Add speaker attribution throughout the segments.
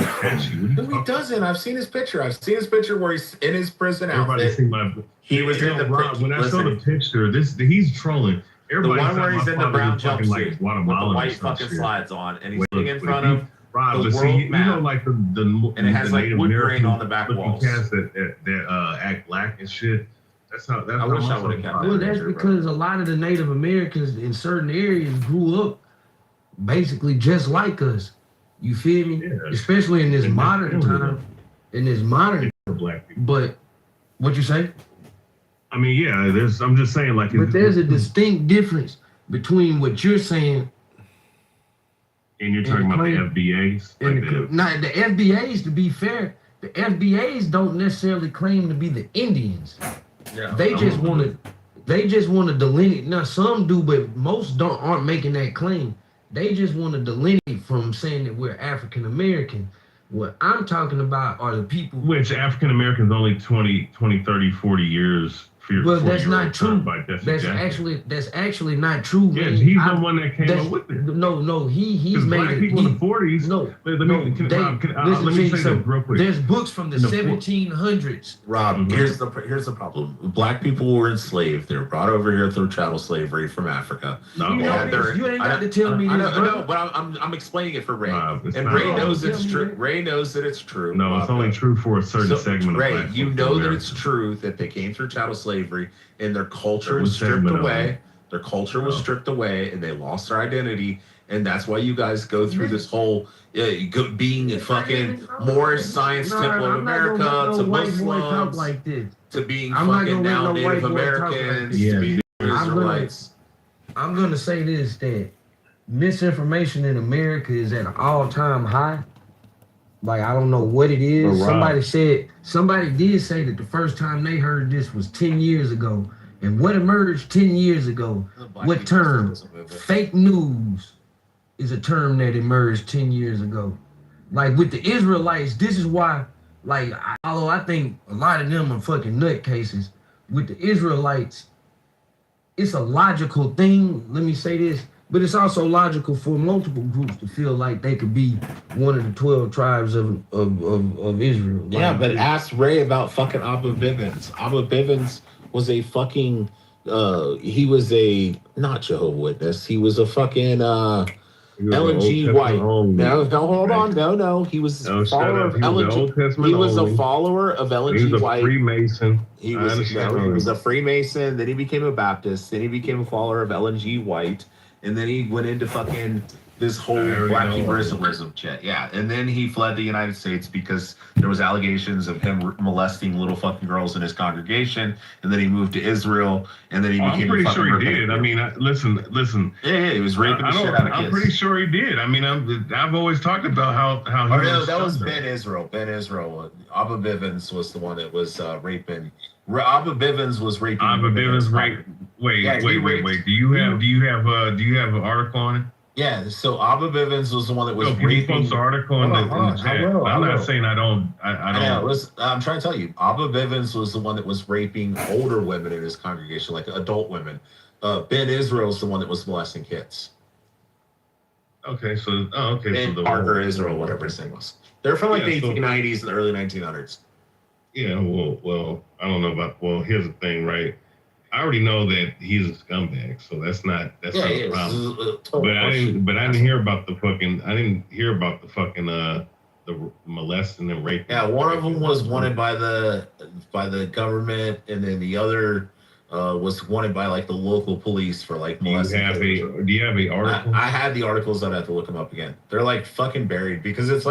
Speaker 1: fucking attach you.
Speaker 2: No, he doesn't. I've seen his picture. I've seen his picture where he's in his prison outfit. He was in the
Speaker 1: Rob, when I saw the picture, he's trolling.
Speaker 2: Everybody the one where he's in the brown jumpsuit
Speaker 1: like
Speaker 2: with the white fucking slides on, and he's sitting in front of
Speaker 1: Rob,
Speaker 2: the world map.
Speaker 1: Like the
Speaker 2: and it has like wood grain on the back walls.
Speaker 1: Cats that act black and shit.
Speaker 2: I wish I would have kept that.
Speaker 3: Well, that's because a lot of the Native Americans in certain areas grew up basically just like us. You feel me? Yeah. Especially in this modern time. In this modern
Speaker 1: black people.
Speaker 3: But what you say?
Speaker 1: I mean, yeah, I'm just saying like
Speaker 3: but there's a distinct difference between what you're saying.
Speaker 1: And you're talking about the FBAs?
Speaker 3: The FBAs, to be fair, the FBAs don't necessarily claim to be the Indians. Yeah, they just want to delineate. Now some do, but most aren't making that claim. They just want to delineate from saying that we're African American. What I'm talking about are the people.
Speaker 1: Which African Americans only 20, 30, 40 years.
Speaker 3: Well, that's not true. That's actually not true.
Speaker 1: Yeah, man. He's the one that came up with it.
Speaker 3: No, he's made
Speaker 1: black people in the 40s.
Speaker 3: Let me say something real quick. There's books from the 1700s.
Speaker 2: Rob, here's the problem. Black people were enslaved. They were brought over here through chattel slavery from Africa.
Speaker 3: No, you ain't got to tell me this.
Speaker 2: No, but I'm explaining it for Ray, and Ray knows it's true. Ray knows that it's true.
Speaker 1: No, it's only true for a certain segment.
Speaker 2: Ray, you know that it's true that they came through chattel slavery. And their culture was stripped away. Their culture was stripped away, and they lost their identity. And that's why you guys go through this whole being a fucking Moorish Science Temple of America to Muslims
Speaker 3: like this.
Speaker 2: To being fucking now Native Americans to being Israelites.
Speaker 3: I'm gonna say this, that misinformation in America is at an all-time high. Like, I don't know what it is. Somebody did say that the first time they heard this was 10 years ago. And what emerged 10 years ago? What term? Fake news is a term that emerged 10 years ago. Like, with the Israelites, this is why, like, although I think a lot of them are fucking nutcases, with the Israelites, it's a logical thing. Let me say this. But it's also logical for multiple groups to feel like they could be one of the 12 tribes of Israel.
Speaker 2: Yeah, like, but ask Ray about fucking Abba Bivens. Abba Bivens was a fucking, he was a, not Jehovah's Witness, he was a fucking Ellen G. White. No, hold on. No. He was a follower of Ellen G. He was a follower of Ellen G. White.
Speaker 1: He was a Freemason.
Speaker 2: He was a Freemason, then he became a Baptist, then he became a follower of Ellen G. White. And then he went into fucking this whole black Hebrewism shit. Yeah. And then he fled the United States because there was allegations of him molesting little fucking girls in his congregation. And then he moved to Israel. And then he became
Speaker 1: I'm pretty sure he did. I mean, listen.
Speaker 2: Yeah, he was raping the shit out of kids.
Speaker 1: I'm pretty sure he did. I mean, I've always talked about how
Speaker 2: he was. That was Ben Israel. Abba Bivens was the one that was raping. Abba Bivens was raping.
Speaker 1: Abba Bivens raped. Wait. Do you have an article on it?
Speaker 2: Yeah. So Abba Bivens was the one that was raping.
Speaker 1: Can you post the article in the chat? I'm not saying I don't. I don't.
Speaker 2: I'm trying to tell you, Abba Bivens was the one that was raping older women in his congregation, like adult women. Ben Israel's the one that was molesting kids.
Speaker 1: Okay, so
Speaker 2: Ben Parker Israel, whatever his name was. They're from like the 1890s and the early 1900s.
Speaker 1: Yeah, well, I don't know about. Well, here's the thing, right? I already know that he's a scumbag, so that's not the problem. But I didn't hear about the fucking the molesting and raping.
Speaker 2: Yeah, one of them was wanted by the government, and then the other was wanted by like the local police for like molesting.
Speaker 1: Do you have a article?
Speaker 2: I had the articles. I'd have to look them up again. They're like fucking buried because it's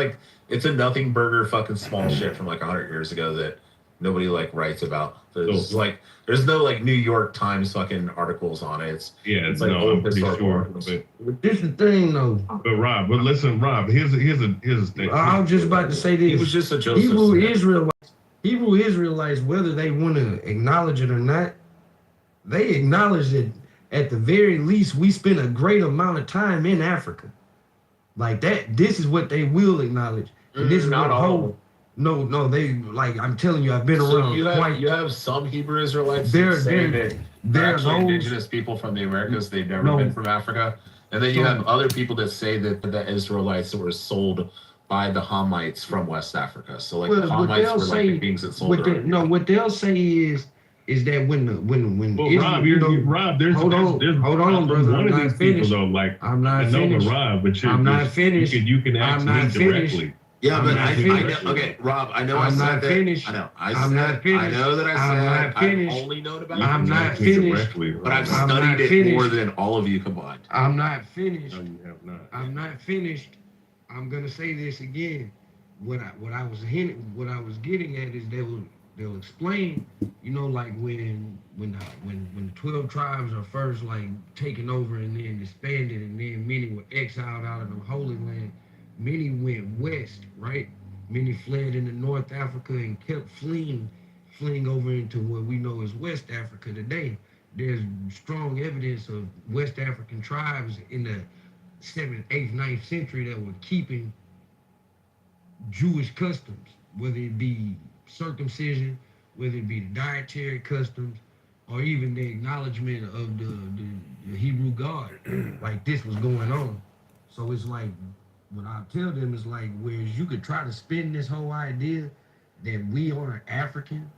Speaker 2: a nothing burger fucking small shit from like 100 years ago that nobody like writes about. There's no like New York Times fucking articles on it.
Speaker 1: It's like I'm pretty sure.
Speaker 3: But this is the thing though.
Speaker 1: But Rob, here's a thing.
Speaker 3: I was just about to say this.
Speaker 2: He was just a Joseph
Speaker 3: Hebrew Israelites, whether they want to acknowledge it or not, they acknowledge that at the very least we spend a great amount of time in Africa. Like that, this is what they will acknowledge. And this is
Speaker 2: not
Speaker 3: what
Speaker 2: all.
Speaker 3: No, they like. I'm telling you, I've been around.
Speaker 2: You have some Hebrew Israelites that say that they're actually indigenous people from the Americas. They've never been from Africa. And then you have other people that say that the Israelites that were sold by the Hamites from West Africa. So like the Hamites were like the kings that sold it.
Speaker 3: No, what they'll say is that when
Speaker 1: well,
Speaker 3: Israel,
Speaker 1: Rob, there's
Speaker 3: hold on, brother.
Speaker 1: One of these
Speaker 3: finished.
Speaker 1: people though, like
Speaker 3: I'm not
Speaker 1: I know,
Speaker 3: finished.
Speaker 1: but Rob, but
Speaker 3: I'm not finished.
Speaker 1: You can ask me directly.
Speaker 2: Yeah, but I know. Okay, Rob, I know
Speaker 3: I'm
Speaker 2: I said
Speaker 3: not
Speaker 2: that.
Speaker 3: finished.
Speaker 2: I know.
Speaker 3: I'm not finished.
Speaker 2: I know that I said
Speaker 3: I'm not finished.
Speaker 2: I've only known about
Speaker 3: I'm not finished.
Speaker 2: But I've studied it more than all of you combined.
Speaker 3: I'm not finished.
Speaker 1: No, you have not.
Speaker 3: I'm not finished. I'm gonna say this again. What I was getting at is they'll explain, you know, like when the 12 tribes are first like taken over and then disbanded, and then many were exiled out of the Holy Land. Many went west, right? Many fled into North Africa and kept fleeing over into what we know as West Africa today. There's strong evidence of West African tribes in the 7th, 8th, 9th century that were keeping Jewish customs, whether it be circumcision, whether it be the dietary customs, or even the acknowledgement of the Hebrew God. Like this was going on. So it's like, what I tell them is like, whereas you could try to spin this whole idea that we aren't African,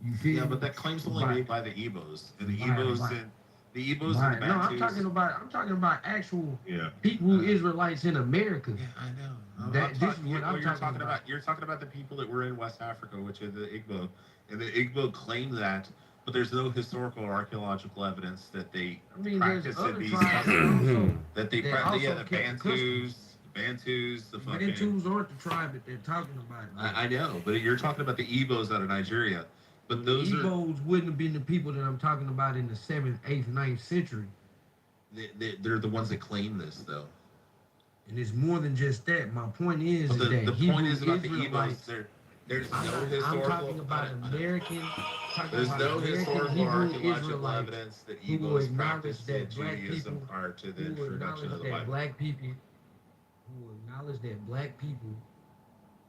Speaker 3: you feel?
Speaker 2: Yeah, but that claim's only made by the Igbos, and the Igbos and the Bantus.
Speaker 3: No, I'm talking about actual people, Israelites in America.
Speaker 2: Yeah, I know. You're talking about the people that were in West Africa, which are the Igbo, and the Igbo claim that, but there's no historical or archaeological evidence that they practice in these customs. That they practice, the Bantus, the fucking...
Speaker 3: Bantus aren't the tribe that they're talking about.
Speaker 2: I know, but you're talking about the Igbos out of Nigeria. But those
Speaker 3: Igbos wouldn't have been the people that I'm talking about in the 7th, 8th, 9th century.
Speaker 2: They're the ones that claim this, though.
Speaker 3: And it's more than just that. My point is,
Speaker 2: the point is about
Speaker 3: Israelites,
Speaker 2: the Igbos. There's no historical...
Speaker 3: I'm talking about American...
Speaker 2: There's no historical or archaeological evidence that Igbos practiced in Judaism prior to the introduction of the Bible.
Speaker 3: Who acknowledge that black people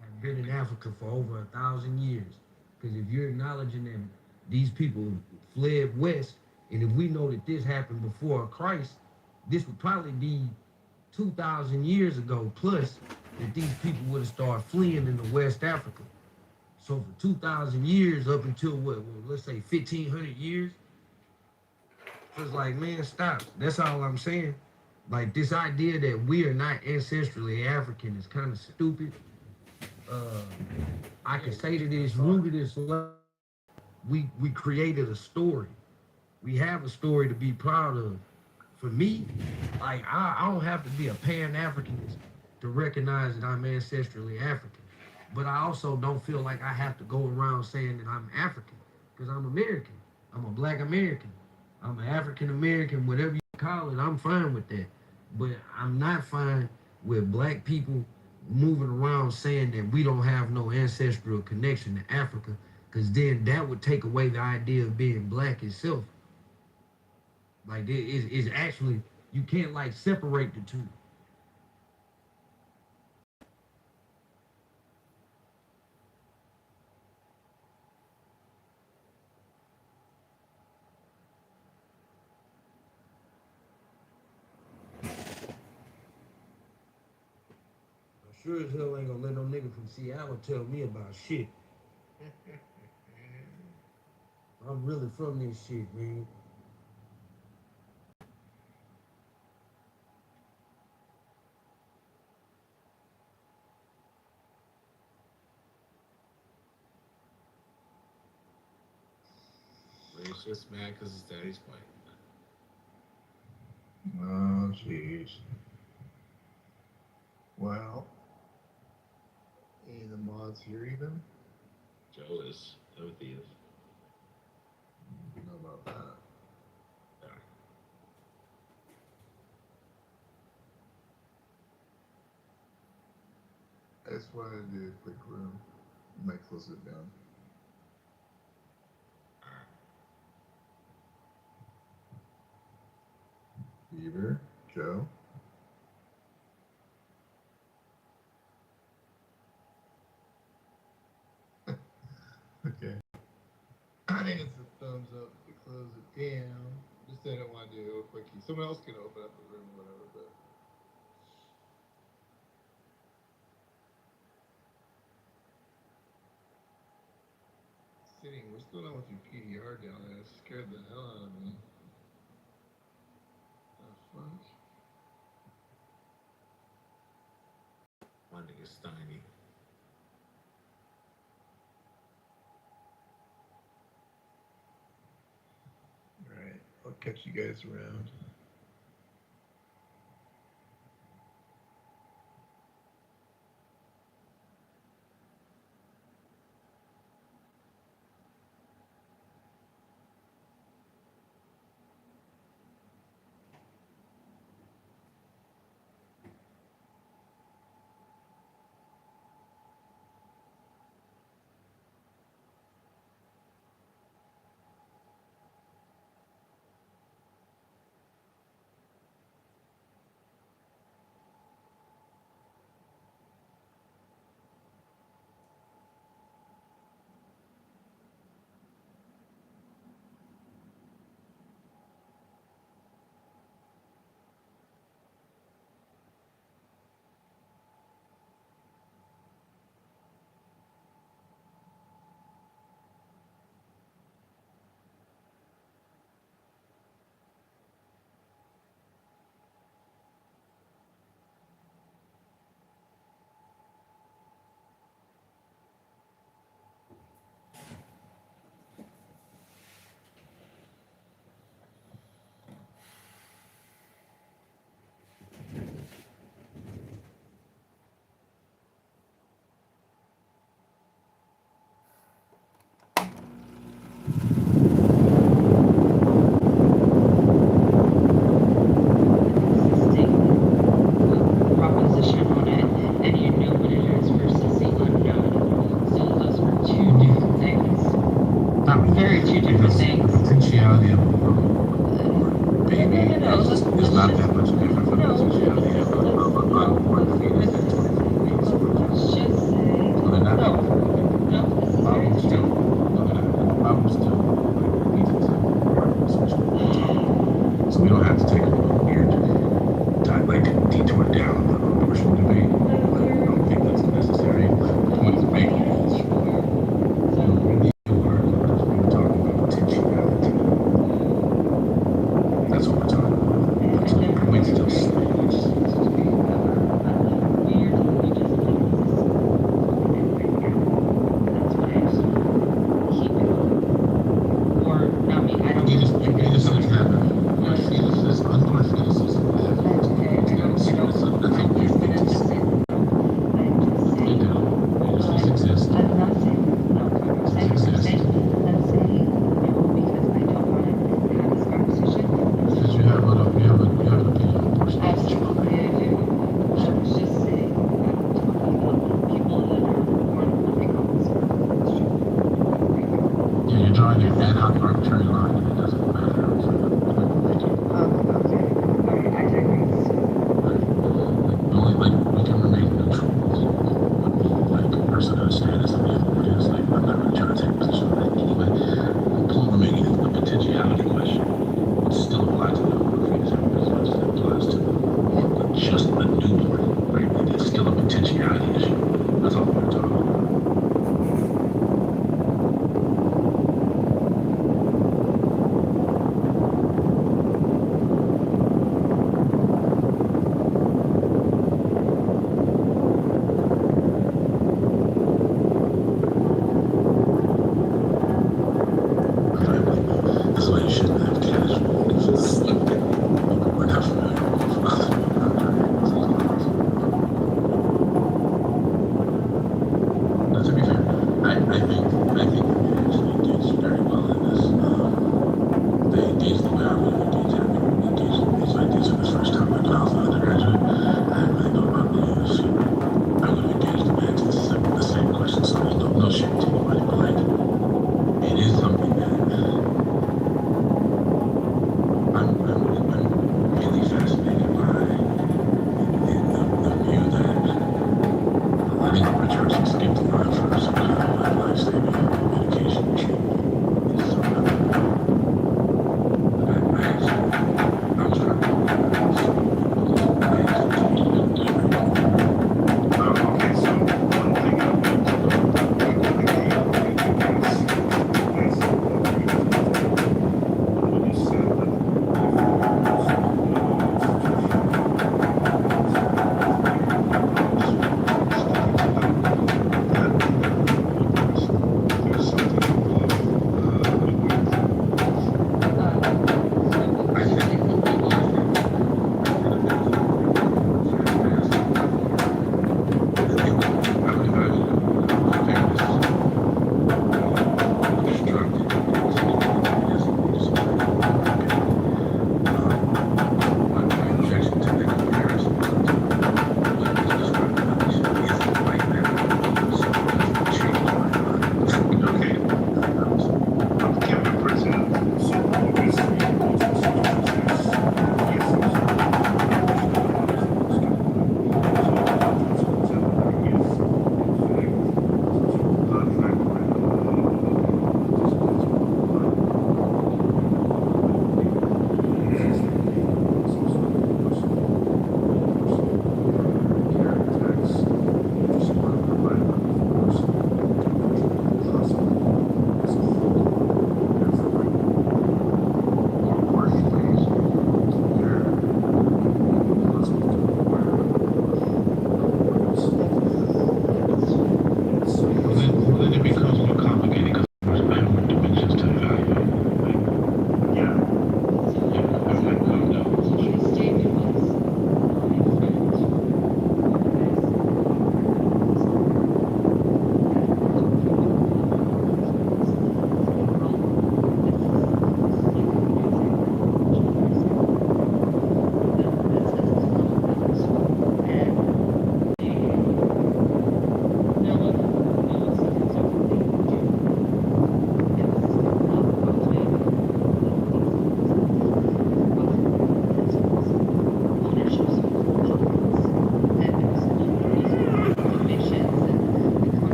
Speaker 3: have been in Africa for over 1,000 years. Because if you're acknowledging that these people fled west, and if we know that this happened before Christ, this would probably be 2,000 years ago plus that these people would have started fleeing into West Africa. So for 2,000 years up until let's say 1,500 years, so it's like, man, stop. That's all I'm saying. Like, this idea that we are not ancestrally African is kind of stupid. I can say that it's rooted in we created a story. We have a story to be proud of. For me, like, I don't have to be a Pan-Africanist to recognize that I'm ancestrally African. But I also don't feel like I have to go around saying that I'm African, because I'm American. I'm a black American. I'm an African American, whatever you call it, I'm fine with that. But I'm not fine with black people moving around saying that we don't have no ancestral connection to Africa, because then that would take away the idea of being black itself. Like, it's actually, you can't like separate the two. Sure as hell ain't gonna let no nigga from Seattle tell me about shit. I'm really from this shit, man.
Speaker 2: Ray's just mad because his daddy's white.
Speaker 4: Oh, jeez. Well, any of the mods here even?
Speaker 2: Joe is. Timothy is.
Speaker 4: I don't know about that. I just wanted to do a quick room. Might close it down. Beaver, Joe. Okay. I think it's a thumbs up to close it down. Just didn't want to do a quickie. Someone else can open up the room or whatever, but kidding. What's going on with your PDR down there? It scared the hell out of me. The fuck?
Speaker 2: My nigga Steiny.
Speaker 4: Alright, I'll catch you guys around.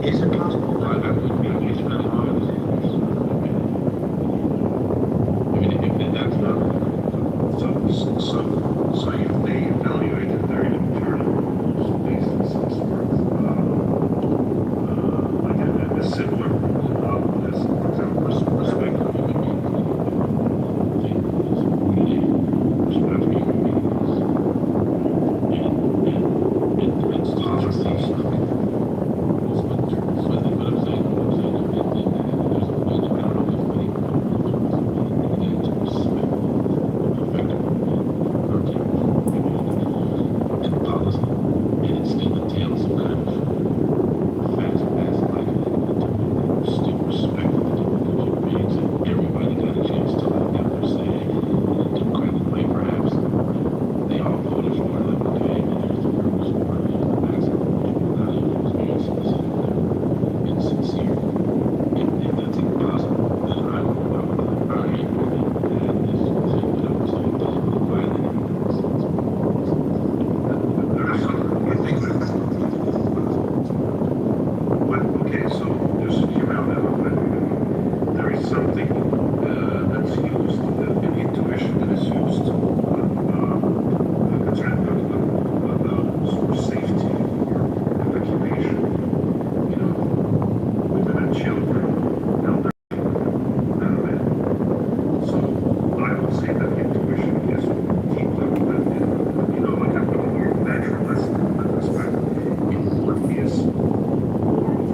Speaker 3: Is it possible?
Speaker 5: I wouldn't be against that. I mean, if that's not
Speaker 6: So if they evaluated their internals based on some sort of like a similar as, for example, respect for human beings. Respect for human beings. And honesty. What I'm saying, there's a point, I don't know if it's to respect and policy, and it still entails some kind of fast pass life in still respect for the different human beings, and everybody got a chance to like have their say in a democratic way, perhaps. They all voted for it, like, okay, and here's the purpose for it, here's the maximum, not even was being solicited and sincere. If that's even possible, then I would like, all right, and this is what I was saying, doesn't really violate anything. Okay, so just hear me out now. There is something that's used, an intuition that is used concerning about sort of safety or evacuation, you know, women and children, elderly people, and men. So I would say that intuition is deep level, you know, like a more naturalist in that respect. What is moral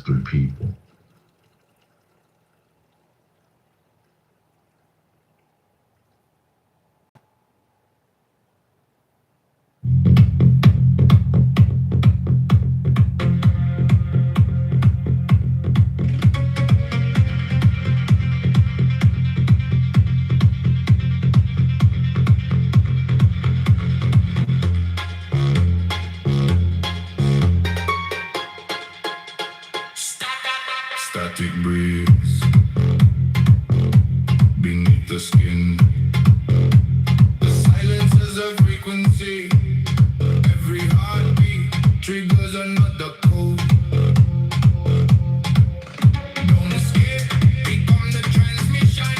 Speaker 1: through people.
Speaker 7: Static breeze beneath the skin. The silence is a frequency. Every heartbeat triggers another code. Don't escape, become the transmission.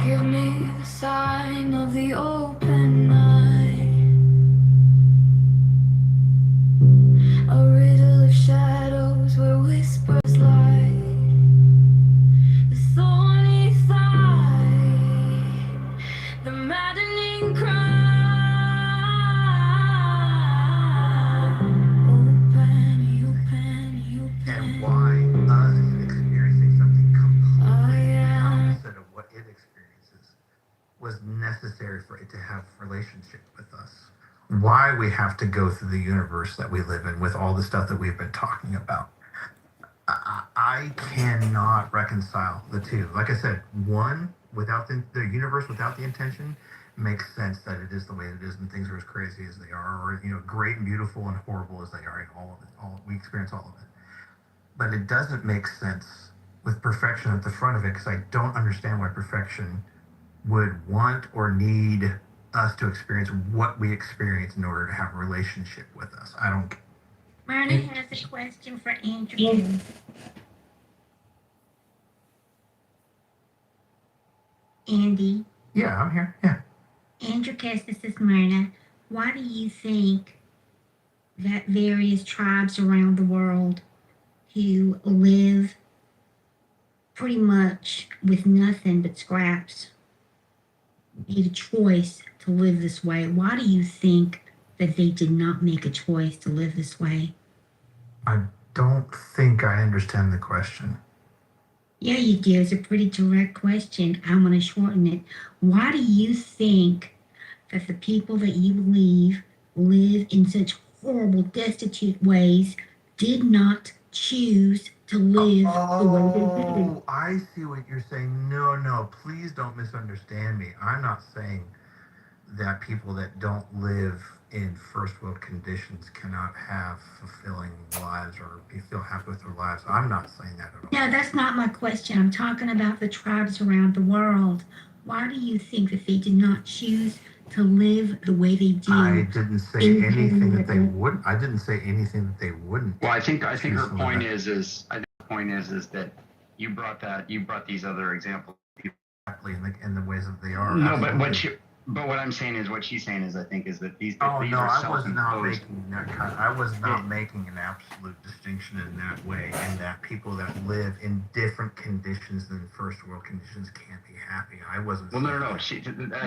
Speaker 8: Give me the sign of the open night, a riddle of shadows where whispers lie, the thorny thigh, the maddening cry. Open, open,
Speaker 9: And
Speaker 8: open.
Speaker 9: why us experiencing something completely
Speaker 8: am
Speaker 9: opposite of what it experiences was necessary for it to have relationship with us. Why we have to go through the universe that we live in with all the stuff that we've been talking about. I cannot reconcile the two. Like I said, one without the universe without the intention makes sense that it is the way it is and things are as crazy as they are, or great and beautiful and horrible as they are, and all of it. We experience all of it. But it doesn't make sense with perfection at the front of it, because I don't understand why perfection would want or need us to experience what we experience in order to have a relationship with us. I don't.
Speaker 10: Marty has a question for Andrew. Andy.
Speaker 9: Yeah, I'm here. Yeah.
Speaker 10: Andrew Cass, this is Myrna. Why do you think that various tribes around the world who live pretty much with nothing but scraps made a choice to live this way? Why do you think that they did not make a choice to live this way?
Speaker 9: I don't think I understand the question.
Speaker 10: Yeah, you do. It's a pretty direct question. I'm going to shorten it. Why do you think that the people that you believe live in such horrible, destitute ways did not choose to live the way they did?
Speaker 9: Oh, I see what you're saying. No, please don't misunderstand me. I'm not saying that people that don't live in first world conditions cannot have fulfilling lives or feel happy with their lives. I'm not saying that at all.
Speaker 10: No, that's not my question. I'm talking about the tribes around the world. Why do you think that they did not choose to live the way they do?
Speaker 9: I didn't say anything that they wouldn't. I didn't say anything that they wouldn't.
Speaker 11: Well, I think her point is that you brought these other examples
Speaker 9: exactly in the ways that they are.
Speaker 11: No, but what I'm saying is, what she's saying is, I think, is that these
Speaker 9: I
Speaker 11: are
Speaker 9: was not
Speaker 11: self-imposed.
Speaker 9: making that I was not making an absolute distinction in that way, and that people that live in different conditions than first world conditions can't be happy. I wasn't.
Speaker 11: Well, no. I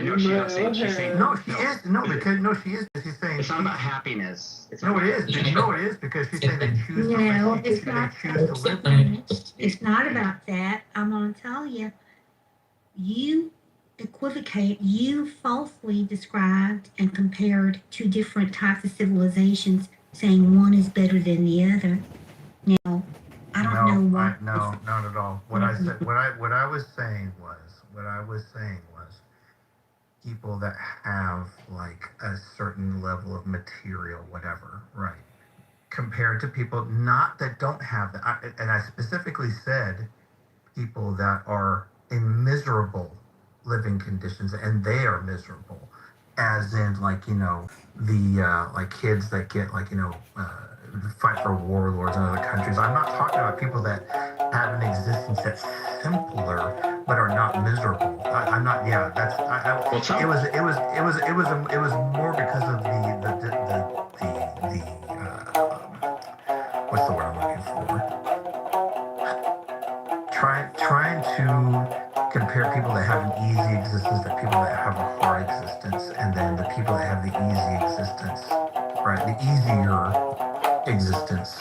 Speaker 11: know she's not saying. She's saying
Speaker 9: no. She is because she is. She's saying
Speaker 11: it's not about happiness.
Speaker 9: It is because she's saying they choose.
Speaker 10: No, it's not.
Speaker 9: Choose to live.
Speaker 10: It's not about that. I'm going to tell you. You equivocate. You falsely described and compared two different types of civilizations, saying one is better than the other. Now, I don't know why.
Speaker 9: No, not at all. What I said, what I was saying was people that have like a certain level of material, whatever, right? Compared to people not that don't have that, and I specifically said people that are in miserable living conditions, and they are miserable, as in like the like kids that get like fight for warlords in other countries. I'm not talking about people that have an existence that's simpler but are not miserable. I'm not. Yeah, that's. It was more because of the what's the word I'm looking for? Trying to compare people that have an easy existence to people that have a hard existence, and then the people that have the easy existence, right? The easier existence,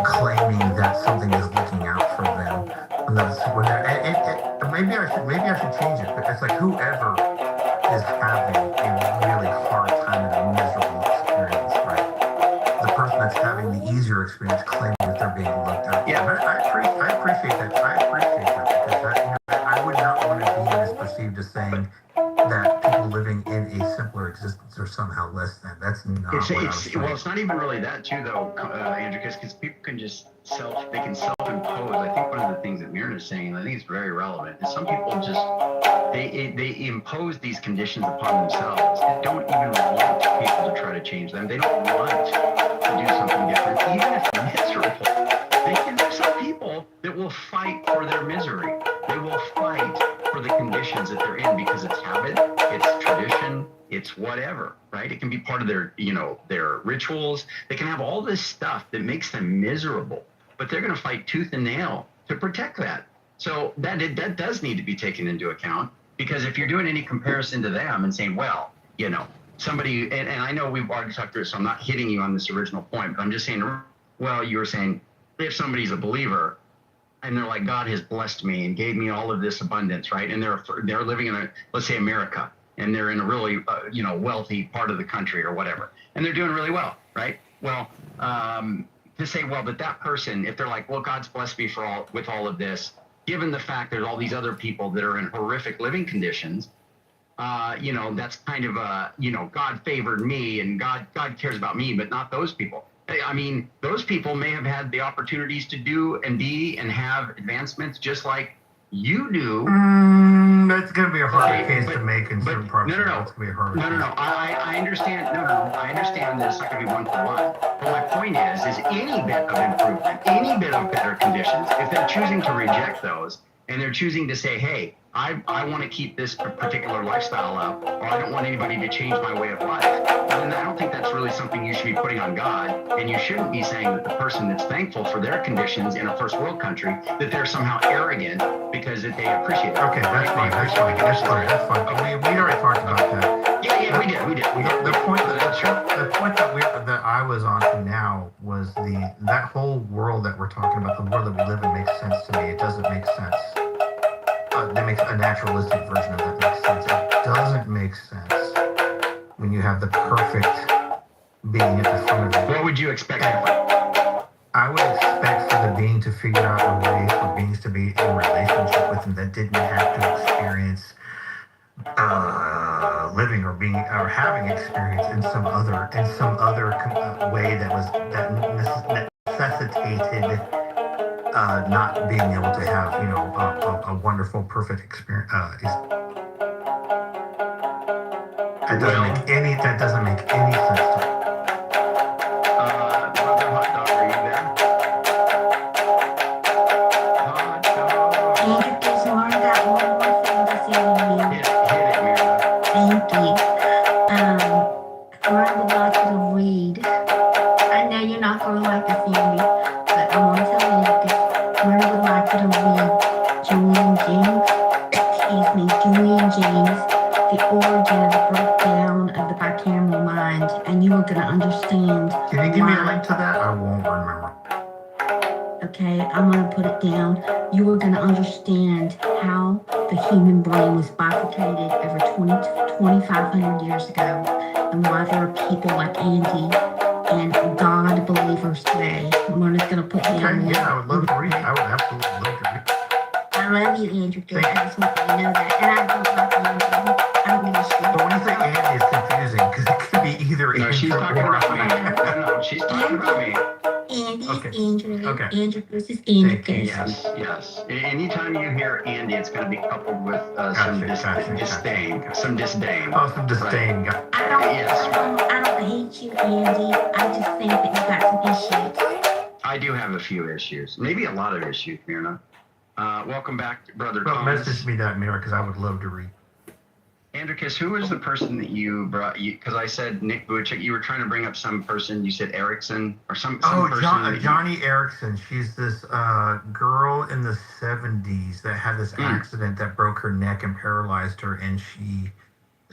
Speaker 9: claiming that something is looking out for them. And that's when maybe I should change it. But it's like whoever is having a really hard time and a miserable experience, right? The person that's having the easier experience claiming that they're being looked at.
Speaker 11: Yeah,
Speaker 9: I appreciate that. I appreciate that because I would not want to be misperceived as saying that people living in a simpler existence are somehow less than. That's not what I was saying.
Speaker 11: Well, it's not even really that too, though, Andrew, because people can just self-impose. I think one of the things that Myrna is saying, and I think it's very relevant, is some people just they impose these conditions upon themselves. They don't even want people to try to change them. They don't want to do something different, even if they're miserable. There's some people that will fight for their misery. They will fight for the conditions that they're in because it's habit, it's tradition, it's whatever, right? It can be part of their, their rituals. They can have all this stuff that makes them miserable, but they're going to fight tooth and nail to protect that. So that does need to be taken into account, because if you're doing any comparison to them and saying, well, somebody, and I know we've already talked through it, so I'm not hitting you on this original point, but I'm just saying, well, you were saying if somebody's a believer and they're like, God has blessed me and gave me all of this abundance, right? And they're living in let's say America, and they're in a really, wealthy part of the country or whatever, and they're doing really well, right? Well, to say, well, that person, if they're like, well, God's blessed me with all of this, given the fact there's all these other people that are in horrific living conditions, that's kind of God favored me and God cares about me, but not those people. I mean, those people may have had the opportunities to do and be and have advancements just like you do.
Speaker 9: That's going to be a hard case to make in certain parts.
Speaker 11: No.
Speaker 9: It's going to be a hard
Speaker 11: No. I understand. No. I understand that it's not going to be one for one. But my point is any bit of improvement, any bit of better conditions, if they're choosing to reject those and they're choosing to say, hey, I want to keep this particular lifestyle up, or I don't want anybody to change my way of life, then I don't think that's really something you should be putting on God. And you shouldn't be saying that the person that's thankful for their conditions in a first world country, that they're somehow arrogant because that they appreciate it.
Speaker 9: Okay, that's fine. That's fine. We already talked about that.
Speaker 11: Yeah, we did.
Speaker 9: The point that I was on to now was that whole world that we're talking about, the world that we live in, makes sense to me. It doesn't make sense. That makes a naturalistic version of that makes sense. It doesn't make sense when you have the perfect being at the front of it.
Speaker 11: What would you expect?
Speaker 9: I would expect for the being to figure out a way for beings to be in relationship with them that didn't have to experience living or having experience in some other way that necessitated not being able to have a wonderful, perfect experience. That doesn't make any sense to me.
Speaker 11: Brother Hot Dog, are you there? Hot Dog.
Speaker 10: Andrew, just learned that one more thing to say to you.
Speaker 11: Hit it, Mira.
Speaker 10: Thank you. I would like you to read. I know you're not going to like this, Andy, but I want to tell you that I would like you to read Julian James, The Origin of the Breakdown of the Bicameral Mind, and you are going to understand.
Speaker 9: Can you give me a link to that? I won't remember.
Speaker 10: Okay, I'm going to put it down. You are going to understand how the human brain was bifurcated over 2,500 years ago, and why there are people like Andy and God believers today. Myrna's going to put down.
Speaker 9: Okay, yeah, I would love to read. I would absolutely love to read.
Speaker 10: I love you, Andrew. I just want you to know that. And I don't like Andrew. I don't give a shit.
Speaker 9: But when you say Andy, it's confusing because it could be either
Speaker 11: No, she's talking about me. No, she's talking about me.
Speaker 10: Andy,
Speaker 9: Okay.
Speaker 10: Andrew.
Speaker 9: Okay.
Speaker 10: Andrew versus Andrew.
Speaker 9: Thank you.
Speaker 11: Yes. Anytime you hear Andy, it's going to be coupled with some disdain. Some disdain.
Speaker 9: Oh, some disdain.
Speaker 11: Right.
Speaker 10: I don't hate you, Andy. I just think that you got some issues.
Speaker 11: I do have a few issues. Maybe a lot of issues, Myrna. Welcome back, Brother
Speaker 9: Well,
Speaker 11: Thomas.
Speaker 9: message me that, Mira, because I would love to read.
Speaker 11: Andricus, who was the person that you brought? Because I said Nick Vujicic. You were trying to bring up some person. You said Erickson or some person.
Speaker 9: Johnny Erickson. She's this girl in the 70s that had this accident that broke her neck and paralyzed her, and she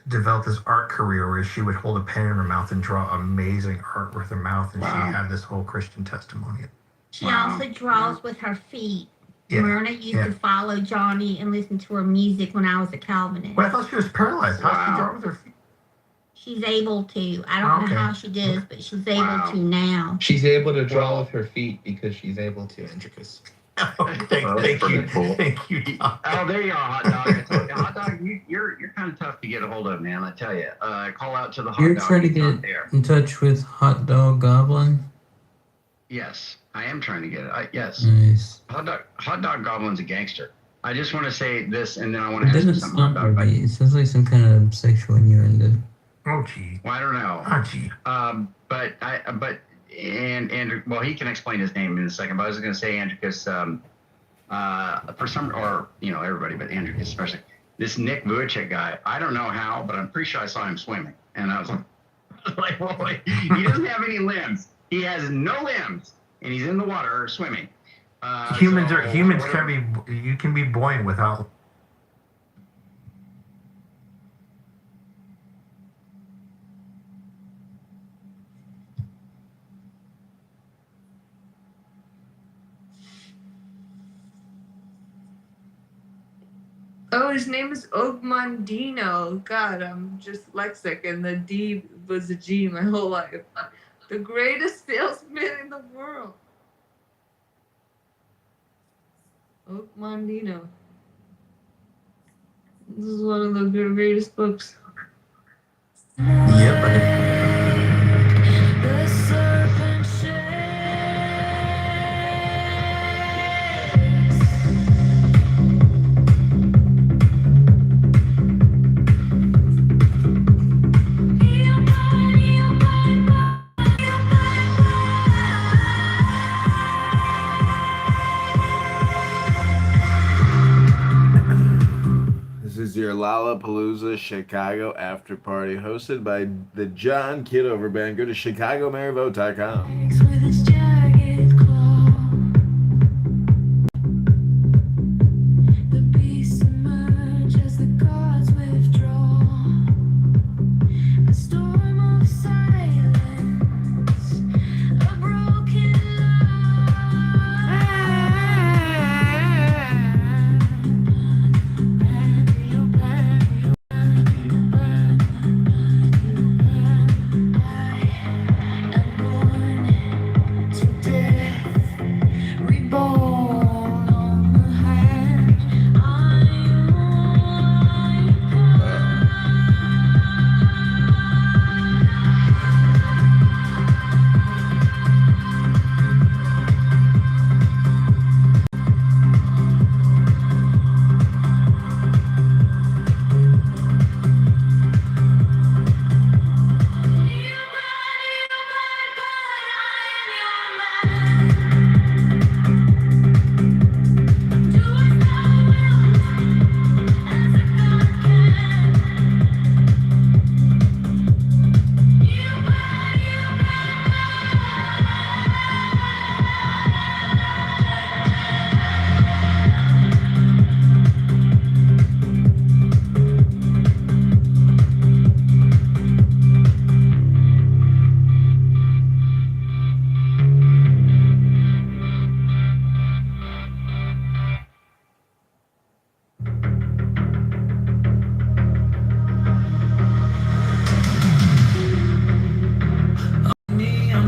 Speaker 9: developed this art career where she would hold a pen in her mouth and draw amazing art with her mouth, and she had this whole Christian testimony.
Speaker 10: She also draws with her feet. Yeah. Myrna used to follow Johnny and listen to her music when I was a Calvinist.
Speaker 9: Well, I thought she was paralyzed. How does she draw with her feet?
Speaker 10: She's able to. I don't know how she does, but she's able to now.
Speaker 5: She's able to draw with her feet because she's able to, Andricus.
Speaker 11: Thank you. Oh, there you are, Hot Dog. Hot Dog, you're kind of tough to get a hold of, man. I tell you. Call out to the Hot Dog.
Speaker 12: You're trying to get in touch with Hot Dog Goblin?
Speaker 11: Yes, I am trying to get it. Yes.
Speaker 12: Nice.
Speaker 11: Hot Dog Goblin's a gangster. I just want to say this, and then I want to ask you something about
Speaker 12: it. It sounds like some kind of sexual innuendo.
Speaker 9: Oh, gee.
Speaker 11: Well, I don't know.
Speaker 9: Oh, gee.
Speaker 11: And well, he can explain his name in a second. But I was going to say, Andricus, for some, or everybody, but Andricus especially, this Nick Vujicic guy. I don't know how, but I'm pretty sure I saw him swimming, and I was like, well, he doesn't have any limbs. He has no limbs, and he's in the water swimming.
Speaker 9: Humans can be. You can be buoyant without.
Speaker 13: Oh, his name is Ogmandino. God, I'm just dyslexic, and the D was a G my whole life. The greatest salesman in the world. Ogmandino. This is one of the greatest books.
Speaker 9: Yep.
Speaker 8: The serpent shakes.
Speaker 2: This is your Lollapalooza Chicago after party hosted by the John Kitover Band. Go to ChicagoMaryVote.com.
Speaker 8: With his jagged claw, the beasts emerge as the gods withdraw. A storm of silence, a broken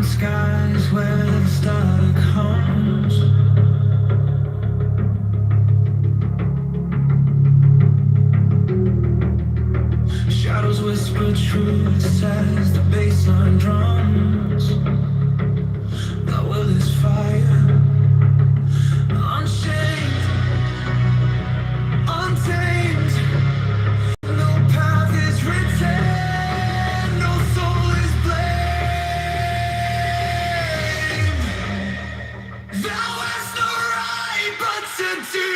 Speaker 7: skies where the star comes. Shadows whisper truths as the bassline drums. The will is fire, unchained, untamed. No path is written, no soul is blamed. Thou hast no right but to do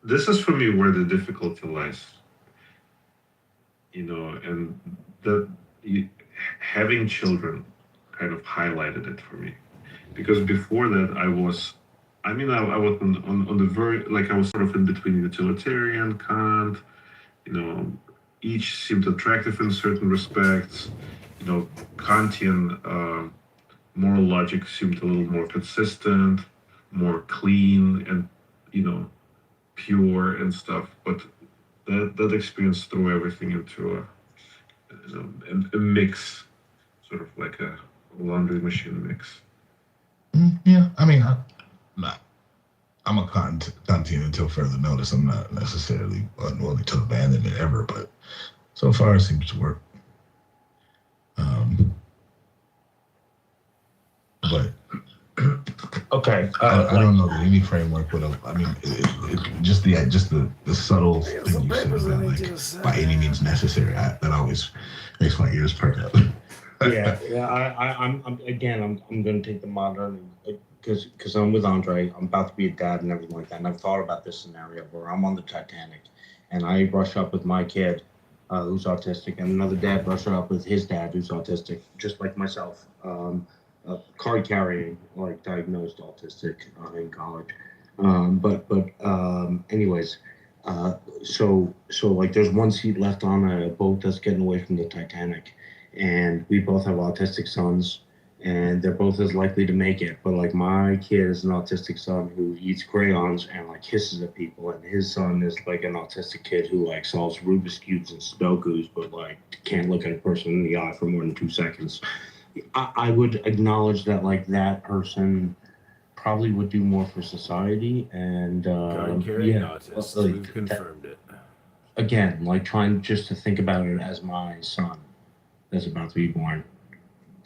Speaker 14: this is for me where the difficulty lies. And that having children kind of highlighted it for me, because before that I was on the very, like, I was sort of in between utilitarian, Kant, each seemed attractive in certain respects. Kantian moral logic seemed a little more consistent, more clean, and pure and stuff. But that experience threw everything into a mix, sort of like a laundry machine mix.
Speaker 15: Yeah, I mean, I'm a Kantian until further notice. I'm not necessarily unwilling to abandon it ever, but so far it seems to work. But
Speaker 3: okay,
Speaker 15: I don't know that any framework would have. I mean, just the subtle thing you said about, like, by any means necessary. That always makes my ears perk up.
Speaker 3: I'm going to take the modern, because I'm with Andre. I'm about to be a dad and everything like that, and I've thought about this scenario where I'm on the Titanic, and I brush up with my kid, who's autistic, and another dad brush up with his dad who's autistic, just like myself. Card carrying, like, diagnosed autistic in college. Anyways, so like, there's one seat left on a boat that's getting away from the Titanic, and we both have autistic sons, and they're both as likely to make it. But, like, my kid is an autistic son who eats crayons and, like, hisses at people, and his son is, like, an autistic kid who, like, solves Rubik's cubes and Sudokus, but, like, can't look at a person in the eye for more than 2 seconds. I would acknowledge that, like, that person probably would do more for society, and
Speaker 16: we've confirmed it.
Speaker 3: Again, like, trying just to think about it as my son that's about to be born.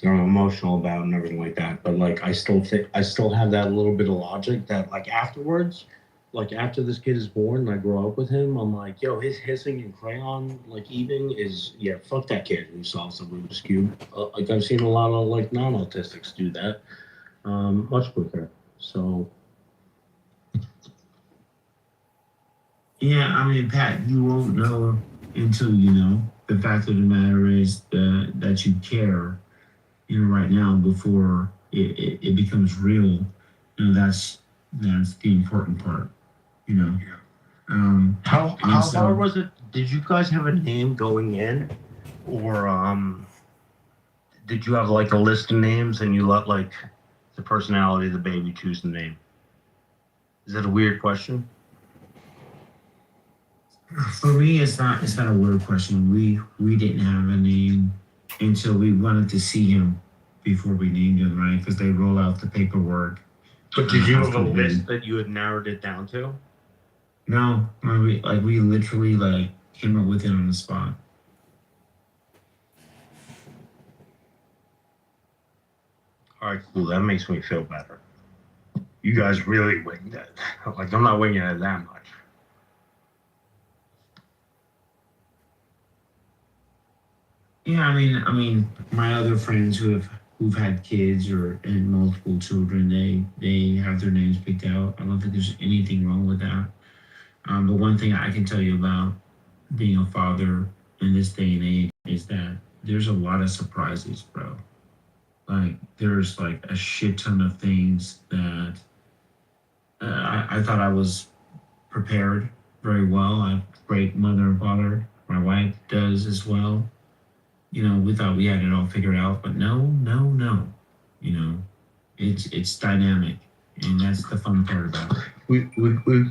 Speaker 3: That I'm emotional about and everything like that, but, like, I still have that little bit of logic that, like, afterwards, like, after this kid is born and I grow up with him, I'm like, yo, his hissing and crayon, like, eating is, fuck that kid who solves the Rubik's Cube. Like, I've seen a lot of, like, non-autistics do that much quicker. So,
Speaker 17: yeah, I mean, Pat, you won't know until you know. The fact of the matter is that you care, right now, before it becomes real. That's the important part.
Speaker 3: How hard was it? Did you guys have a name going in, or did you have, like, a list of names and you let, like, the personality of the baby choose the name? Is that a weird question?
Speaker 17: For me, it's not a weird question. We didn't have a name until we wanted to see him before we named him, right? Because they roll out the paperwork.
Speaker 3: But did you have a list that you had narrowed it down to?
Speaker 17: No, we literally, like, came up with it on the spot.
Speaker 3: All right, cool. That makes me feel better. You guys really winged it. Like, I'm not winging it that much.
Speaker 17: Yeah, I mean, my other friends who've had kids and multiple children, they have their names picked out. I don't think there's anything wrong with that. But one thing I can tell you about being a father in this day and age is that there's a lot of surprises, bro. Like, there's, like, a shit ton of things that I thought I was prepared very well. I have a great mother and father. My wife does as well. We thought we had it all figured out, but no. It's dynamic, and that's the fun part about it.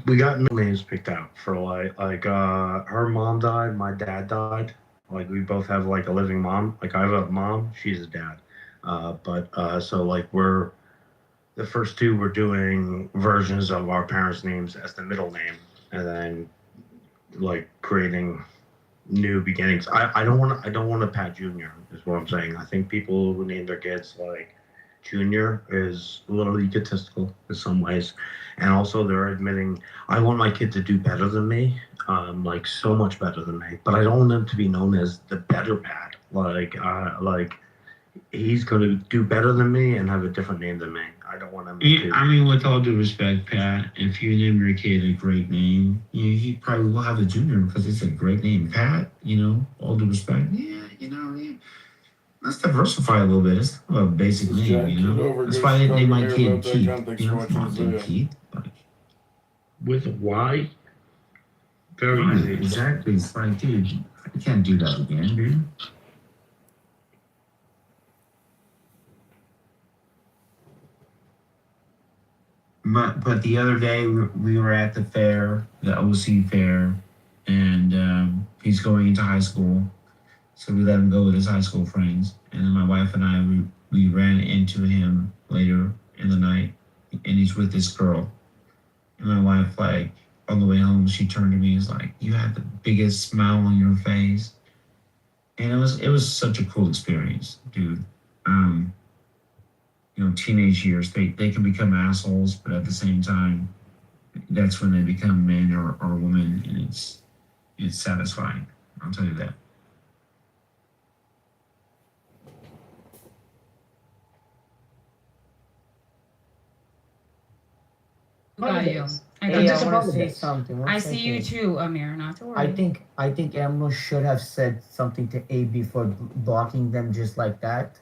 Speaker 3: We got names picked out for, like her mom died, my dad died. Like, we both have, like, a living mom. Like, I have a mom, she's a dad. So, like, we're the first two, we're doing versions of our parents' names as the middle name, and then, like, creating new beginnings. I don't want to Pat Junior, is what I'm saying. I think people who name their kids, like, Junior is a little egotistical in some ways, and also they're admitting, I want my kid to do better than me, like, so much better than me, but I don't want him to be known as the better Pat. Like, he's going to do better than me and have a different name than me.
Speaker 14: I don't want to.
Speaker 17: Yeah, I mean, with all due respect, Pat, if you name your kid a great name, he probably will have a junior because it's a great name, Pat. All due respect. Yeah, yeah. Let's diversify a little bit. It's not a basic name, That's why they name my kid Keith. It's not named Keith.
Speaker 6: With a Y? Very
Speaker 17: Right,
Speaker 6: easy.
Speaker 17: exactly. It's like, dude, I can't do that again, dude. But the other day we were at the fair, the OC fair, and he's going into high school, so we let him go with his high school friends. And then my wife and I we ran into him later in the night, and he's with this girl. And my wife, like, on the way home, she turned to me and was like, "You had the biggest smile on your face," and it was such a cool experience, dude. Teenage years, they can become assholes, but at the same time, that's when they become men or women, and it's satisfying. I'll tell you that.
Speaker 18: I just want to say something. I see you too, Amir. Not to worry.
Speaker 3: I think Emerald should have said something to A before blocking them just like that.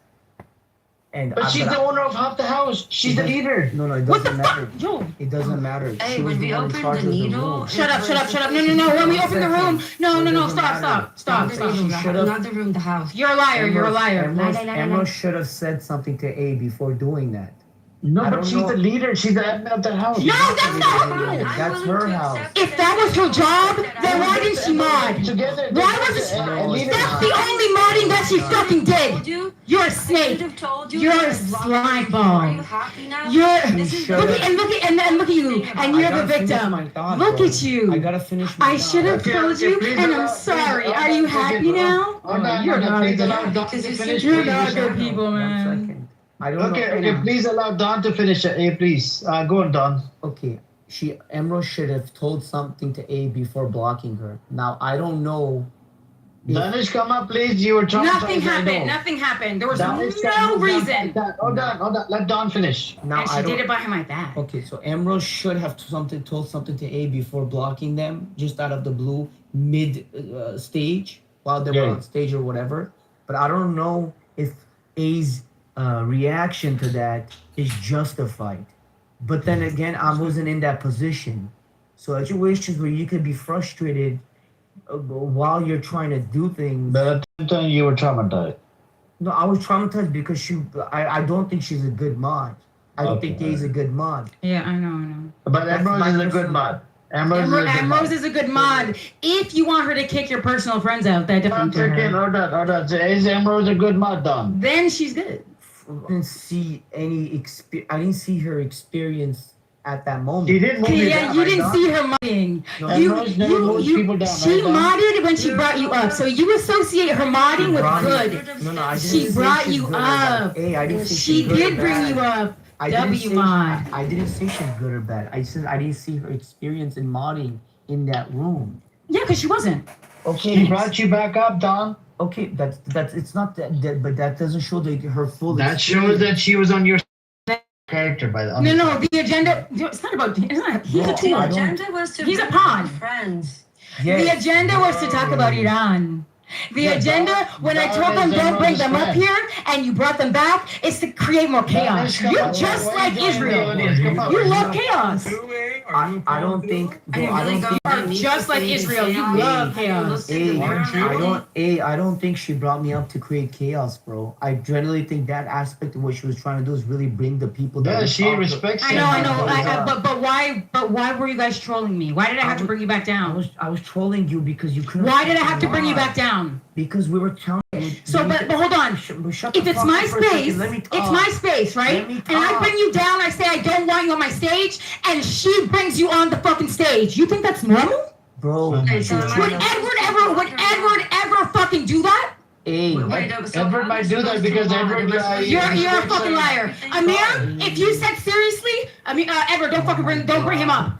Speaker 19: But she's the owner of half the house. She's the leader.
Speaker 3: No, it doesn't matter. It doesn't matter.
Speaker 10: Hey, when we opened the needle.
Speaker 18: Shut up. No. When we open the room. No. Stop.
Speaker 10: Not the room, the house.
Speaker 18: You're a liar.
Speaker 3: Emerald should have said something to A before doing that.
Speaker 19: No, but she's the leader. She's the admin of the house.
Speaker 18: No, that's not her.
Speaker 3: That's her house.
Speaker 18: If that was her job, then why didn't she mod? Why wasn't she? That's the only modding that she fucking did. You're a snake. You're a slime ball. You're look at you, and you're the victim. Look at you.
Speaker 3: I gotta finish.
Speaker 18: I should have told you, and I'm sorry. Are you happy now? You're not good people, man.
Speaker 19: Okay, please allow Don to finish it. A, please. Go on, Don.
Speaker 3: Okay. Emerald should have told something to A before blocking her. Now, I don't know.
Speaker 19: Danish, come up, please. You were trying to.
Speaker 18: Nothing happened. There was no reason.
Speaker 19: Hold on. Let Don finish.
Speaker 18: Now, and she did it behind my back.
Speaker 3: Okay, so Emerald should have told something to A before blocking them, just out of the blue, mid stage, while they were on stage or whatever. But I don't know if A's reaction to that is justified. But then again, I wasn't in that position. So situations where you could be frustrated while you're trying to do things.
Speaker 19: But at the time you were traumatized.
Speaker 3: No, I was traumatized because I don't think she's a good mod. I don't think A's a good mod.
Speaker 18: Yeah, I know.
Speaker 19: But Emerald is a good mod.
Speaker 18: Emerald is a good mod. If you want her to kick your personal friends out, that definitely.
Speaker 19: Hold on. Is Emerald a good mod, Don?
Speaker 18: Then she's good.
Speaker 3: I didn't see I didn't see her experience at that moment.
Speaker 19: She didn't move
Speaker 18: you didn't see her modding. She modded when she brought you up. So you associate her modding with good.
Speaker 3: No,
Speaker 18: she brought you up. She did bring you up. W mod.
Speaker 3: I didn't say she's good or bad. I said I didn't see her experience in modding in that room.
Speaker 18: Yeah, because she wasn't.
Speaker 3: Okay.
Speaker 19: She brought you back up, Don.
Speaker 3: Okay, that's it's not that, but that doesn't show her full.
Speaker 19: That experience. Shows that she was on your character by the.
Speaker 18: No, the agenda. It's not about. It's not. He's a tool.
Speaker 10: The agenda was to.
Speaker 18: He's a pawn.
Speaker 10: Friends.
Speaker 18: Yes. The agenda was to talk about Iran. The agenda, when I told them don't bring them up here, and you brought them back, is to create more chaos. You're just like Israel. You love chaos.
Speaker 3: I don't think.
Speaker 18: Just like Israel, you love chaos.
Speaker 3: I don't think she brought me up to create chaos, bro. I generally think that aspect of what she was trying to do is really bring the people.
Speaker 19: Yeah, she respects.
Speaker 18: I know. But why were you guys trolling me? Why did I have to bring you back down?
Speaker 3: I was trolling you because you couldn't.
Speaker 18: Why did I have to bring you back down?
Speaker 3: Because we were telling you.
Speaker 18: So, but hold on. If it's my space, it's my space, right? And I bring you down, I say I don't want you on my stage, and she brings you on the fucking stage. You think that's normal?
Speaker 3: Bro.
Speaker 18: Would Edward ever fucking do that?
Speaker 19: Edward might do that because Edward.
Speaker 18: You're a fucking liar, Amir. If you said seriously, Edward, don't bring him up.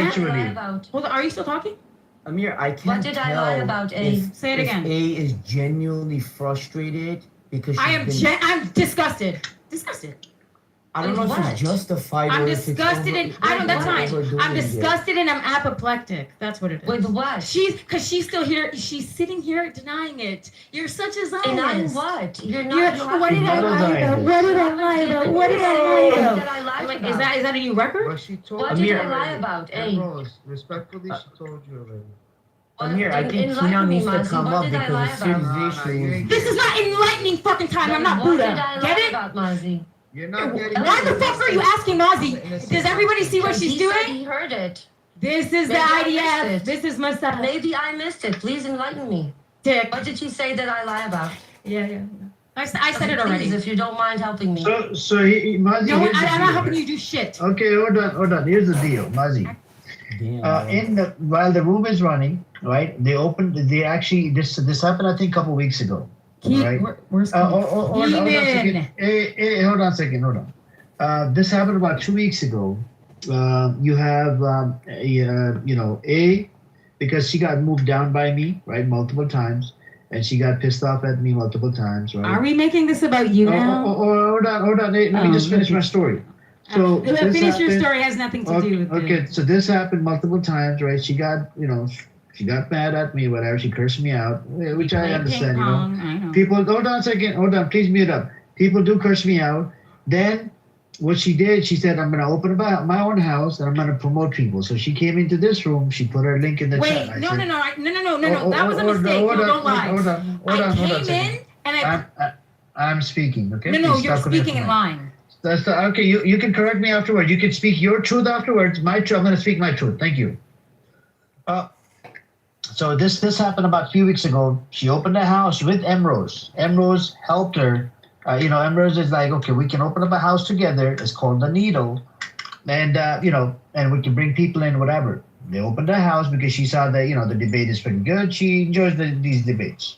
Speaker 19: Eventually.
Speaker 18: Hold on, are you still talking?
Speaker 20: Amir, I can't
Speaker 21: What did I lie
Speaker 20: tell
Speaker 21: about, A?
Speaker 20: if-
Speaker 10: Say it
Speaker 20: if
Speaker 10: again.
Speaker 20: A is genuinely frustrated because
Speaker 10: I'm disgusted. Disgusted.
Speaker 20: I don't know if
Speaker 21: What?
Speaker 20: it's justified
Speaker 10: I'm
Speaker 20: or if it's
Speaker 10: disgusted and that's fine.
Speaker 20: overdoing
Speaker 10: I'm
Speaker 20: it.
Speaker 10: disgusted and I'm apoplectic. That's what it is.
Speaker 21: With what?
Speaker 10: Because she's still here. She's sitting here denying it. You're such a Zionist.
Speaker 21: Denying what? You're not.
Speaker 10: What did I lie about? What did I lie about? What did I lie about? Is that a new record?
Speaker 4: But she told
Speaker 21: What
Speaker 4: you
Speaker 21: did I
Speaker 4: already.
Speaker 21: lie about? A.
Speaker 4: Rose, respectfully, she told you already.
Speaker 20: Amir, I think
Speaker 21: Enlighten
Speaker 20: Keon
Speaker 21: me,
Speaker 20: needs to
Speaker 21: Mozzie.
Speaker 20: come
Speaker 21: What
Speaker 20: up
Speaker 21: did I lie
Speaker 20: because
Speaker 21: about?
Speaker 20: it's
Speaker 4: No,
Speaker 20: his
Speaker 4: no, you
Speaker 20: issues.
Speaker 4: ain't
Speaker 10: This is not enlightening fucking time. I'm not
Speaker 21: What
Speaker 10: Buddha.
Speaker 21: did I
Speaker 10: Get
Speaker 21: lie
Speaker 10: it?
Speaker 21: about, Mozzie?
Speaker 4: You're not getting
Speaker 10: Why the fuck are you asking Mozzie? Does everybody see what she's
Speaker 21: He said
Speaker 10: doing?
Speaker 21: he heard it.
Speaker 10: This is the
Speaker 21: Maybe I
Speaker 10: IDF.
Speaker 21: missed it.
Speaker 10: This is Mustapha.
Speaker 21: Maybe I missed it. Please enlighten me.
Speaker 10: Dick.
Speaker 21: What did she say that I lie about?
Speaker 10: Yeah. I said it
Speaker 21: Please,
Speaker 10: already.
Speaker 21: if you don't mind helping me.
Speaker 19: So
Speaker 10: No,
Speaker 19: Mazi, here's the
Speaker 10: I'm
Speaker 19: deal,
Speaker 10: not helping
Speaker 19: right?
Speaker 10: you do shit.
Speaker 19: Okay, hold on. Here's the deal, Mazi. While the room is running, right? They actually this happened I think a couple weeks ago. Right?
Speaker 10: Where's
Speaker 19: hold on a second. Hey, hold on a second. Hold on. This happened about 2 weeks ago. You have A, because she got moved down by me, right, multiple times, and she got pissed off at me multiple times, right?
Speaker 10: Are we making this about you now?
Speaker 19: Hold on. Hey, let me just finish my story. So this
Speaker 10: finish your
Speaker 19: happened-
Speaker 10: story. Has nothing to do with
Speaker 19: Okay, so this happened multiple times, right? She got mad at me, whatever. She cursed me out, which I understand, you know.
Speaker 10: I know.
Speaker 19: People, hold on a second. Hold on, please mute up. People do curse me out. Then what she did, she said, I'm going to open my own house and I'm going to promote people. So she came into this room. She put her link in the chat.
Speaker 10: Wait, no. That was a mistake. Don't lie.
Speaker 19: Hold on.
Speaker 10: I came in and
Speaker 19: I'm speaking, okay?
Speaker 10: No,
Speaker 19: Please
Speaker 10: you're
Speaker 19: stop correcting
Speaker 10: speaking in
Speaker 19: me.
Speaker 10: line.
Speaker 19: Okay, you can correct me afterwards. You can speak your truth afterwards. My truth, I'm going to speak my truth. Thank you. So this happened about a few weeks ago. She opened a house with Emrose. Emrose helped her. Emrose is like, okay, we can open up a house together. It's called the Needle, and and we can bring people in, whatever. They opened a house because she saw that the debate is pretty good. She enjoys these debates.